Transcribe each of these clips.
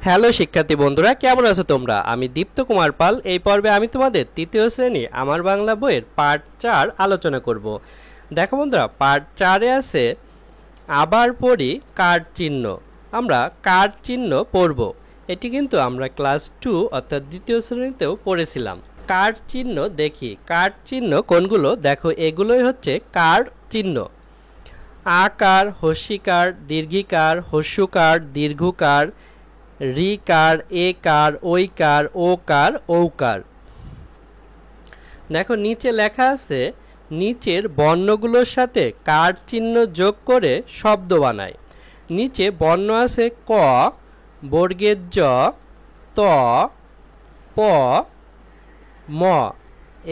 Hello শিক্ষার্থী বন্ধুরা, কেমন আছো তোমরা? আমি দীপ্ত কুমার পাল। এই পর্বে আমি তোমাদের তৃতীয় শ্রেণী আমার বাংলা বইয়ের পার্ট 4 আলোচনা করব। দেখো বন্ধুরা, পার্ট 4-এ আছে আবার পড়ি কার চিহ্ন। আমরা কার চিহ্ন পড়ব। এটি কিন্তু আমরা ক্লাস 2 অর্থাৎ দ্বিতীয় শ্রেণীতেও পড়েছিলাম। কার চিহ্ন দেখি, কার চিহ্ন কোনগুলো? দেখো, এগুলোই হচ্ছে কার চিহ্ন। আকার, হস্যিকার, দীর্ঘিকার, হস্যকার, দীর্ঘকার, রিকার, একার, ঐকার, ওকার, ঔকার। দেখো নিচে লেখা আছে নিচের বর্ণগুলোর সাথে কার চিহ্ন যোগ করে শব্দ বানায়। নিচে বর্ণ আছে ক, বর্গের জ, ত, প, ম।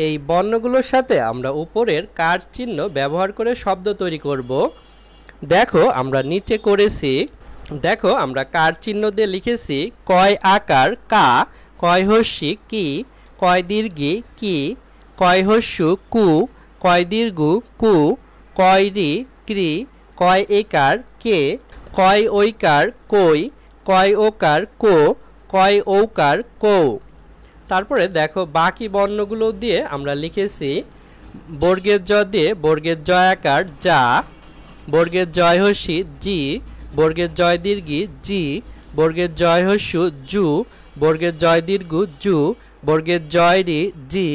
এই বর্ণগুলোর সাথে আমরা উপরের কার চিহ্ন ব্যবহার করে শব্দ তৈরি করব। দেখো আমরা নিচে করেছি। দেখো আমরা কার চিহ্ন দিয়ে লিখেছি কয় আকার কা, কয় হস্যি কি, কয় দীর্ঘি কি, কয় হস্যু কু, কয় দীর্ঘু কু, কয় রি ক্রি, কয় একার কে, কয় ঐকার কই, কয় ওকার কো, কয় ঔকার কৌ। তারপরে দেখো বাকি বর্ণগুলো দিয়ে আমরা লিখেছি বর্গের জ দিয়ে বর্গের জ আকার যা, বর্গের জয় হস্যি জি, বর্গের জয় দীর্ঘি জি, বর্গের জয় হস্যু জু, বর্গের জয় দীর্ঘু জু, বর্গের জয় রি জি,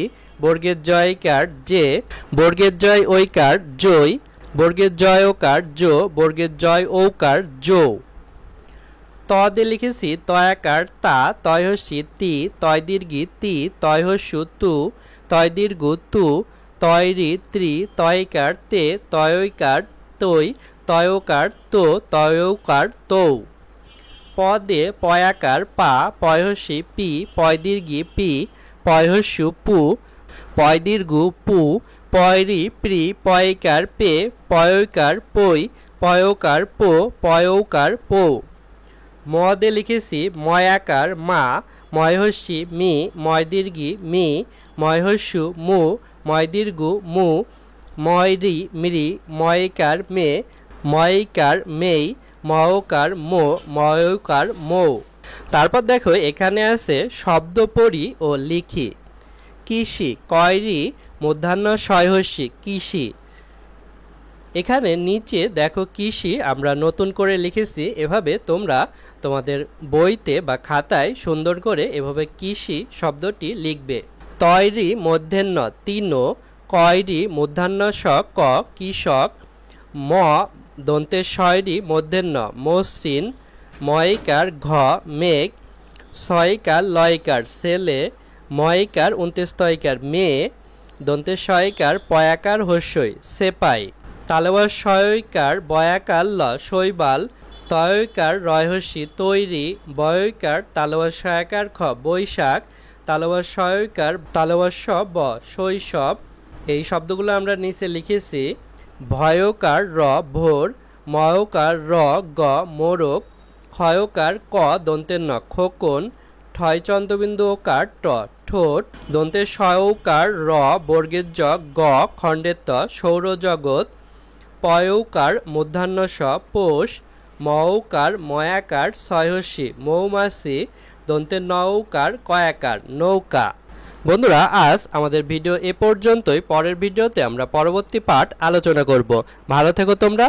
বর্গের জয়কার জে, বর্গের জয় ঐকার জয়, বর্গের জয় ওকার জো, বর্গের জয় ঔকার জো। ত দিয়ে লিখেছি তয়াকার তা, তয় হস্যি তি, তয় দীর্ঘি তি, তয় হস্যু তু, তয় দীর্ঘু তু, তয় রি ত্রি, তয়কার তে, তয়কার তৈ, তয়কার তো, তয়কার তৌ। প দিয়ে পয়াকার পা, পয় হস্যি পি, পয় দীর্ঘি পি, পয় হস্যু পু, পয় দীর্ঘু পু, পয় রি প্রি, পয়কার পে, পয়কার পৈ, পয়কার পো, পয়কার পৌ। ম দিয়ে লিখেছি ময়াকার মা, ময় হস্যি মি, ময় দীর্ঘি মি, ময় হস্যু মু, ময় দীর্ঘু মু, ময় রি মৃ, ময়কার মে, ময়কার মেই, ময়কার মো, ময়কার মৌ। তারপর দেখো এখানে আছে শব্দ পড়ি ও লিখি। কৃষি, কয়রি মূর্ধন্য শয় হস্যি কৃষি। এখানে নিচে দেখো কৃষি আমরা নতুন করে লিখেছি। এভাবে তোমরা তোমাদের বইতে বা খাতায় সুন্দর করে এভাবে কৃষি শব্দটি লিখবে। তয়রি মধ্যাহ্ন তিন, কয়রি মূর্ধন্য স ক কৃষক, ম দন্তের শয়রি মধ্যাহ্ন মসৃণ, ময়কার ঘ মেঘ, ছয়কার লয়কার ছেলে, ময়কার 29 মেয়ে, দন্তের শয়কার পয়াকার হস্যই সেপাই, তালবার শয়কার বয়াকার ল শৈবাল, তয়কার রয়হস্যি তৈরি, বয়কার তালবার শয়াকার খ বৈশাখ, তালবার শয়কার তালবার স ব শৈশব। এই শব্দগুলো আমরা নিচে লিখেছি। ভয়কার র ভোর, ময়কার র গ মোরগ, ক্ষয়কার ক দন্তের ন খোকন, ঠয় চন্দ্রবিন্দু ওকার ট ঠোঁট, দন্তের শয়কার র বর্গের জ গ খণ্ডের ত সৌরজগৎ, পয়ৌকার মূর্ধন্য স পোষ, মৌকার ময়াকার ছয়হস্যি মৌমাছি, দন্তের নৌকার কয়াকার নৌকা। বন্ধুরা, আজ আমাদের ভিডিও এ পর্যন্তই। পরের ভিডিওতে আমরা পরবর্তী পাঠ আলোচনা করব। ভালো থেকো তোমরা।